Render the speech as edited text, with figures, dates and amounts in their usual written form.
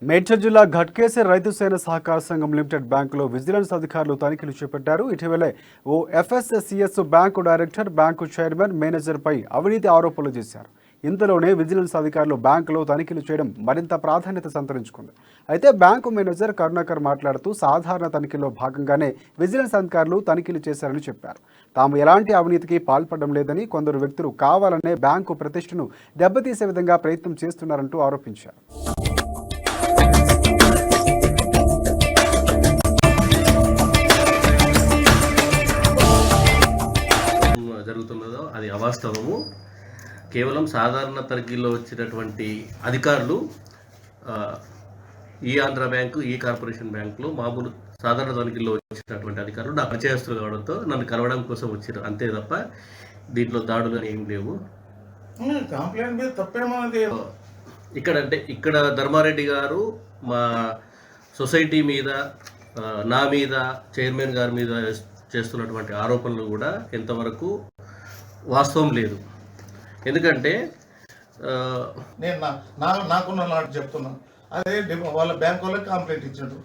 మేడ్చల్ జిల్లా ఘట్కేసర్ రైతు సేన సహకార సంఘం లిమిటెడ్ బ్యాంకులో విజిలెన్స్ అధికారులు తనిఖీలు చేపట్టారు. ఇటీవలే ఓ FSCS bank director, bank chairman, మేనేజర్పై అవినీతి ఆరోపణలు చేశారు. ఇంతలోనే విజిలెన్స్ అధికారులు బ్యాంకులో తనిఖీలు చేయడం మరింత ప్రాధాన్యత సంతరించుకుంది. అయితే బ్యాంకు మేనేజర్ కరుణాకర్ మాట్లాడుతూ సాధారణ తనిఖీలో భాగంగానే విజిలెన్స్ అధికారులు తనిఖీలు చేశారని చెప్పారు. తాము ఎలాంటి అవినీతికి పాల్పడడం లేదని, కొందరు వ్యక్తులు కావాలనే బ్యాంకు ప్రతిష్టను దెబ్బతీసే విధంగా ప్రయత్నం చేస్తున్నారంటూ ఆరోపించారు. జరుగుతున్నదో అది అవాస్తవము. కేవలం సాధారణ తనిఖీలో వచ్చినటువంటి అధికారులు ఈ ఆంధ్ర బ్యాంకు, ఈ కార్పొరేషన్ బ్యాంకులో మామూలు సాధారణ తనిఖీలో వచ్చినటువంటి అధికారులు నా పరిచయస్తులు కావడంతో నన్ను కలవడం కోసం వచ్చారు, అంతే తప్ప దీంట్లో దాడులు ఏం లేవు. ఇక్కడ ధర్మారెడ్డి గారు మా సొసైటీ మీద, నా మీద, చైర్మన్ గారి మీద చేస్తున్నటువంటి ఆరోపణలు కూడా ఎంతవరకు వాస్తవం లేదు. ఎందుకంటే నేను నాకున్న చెప్తున్నాను, అదే వాళ్ళ బ్యాంక్ వాళ్ళకి కంప్లైంట్ ఇచ్చాడు.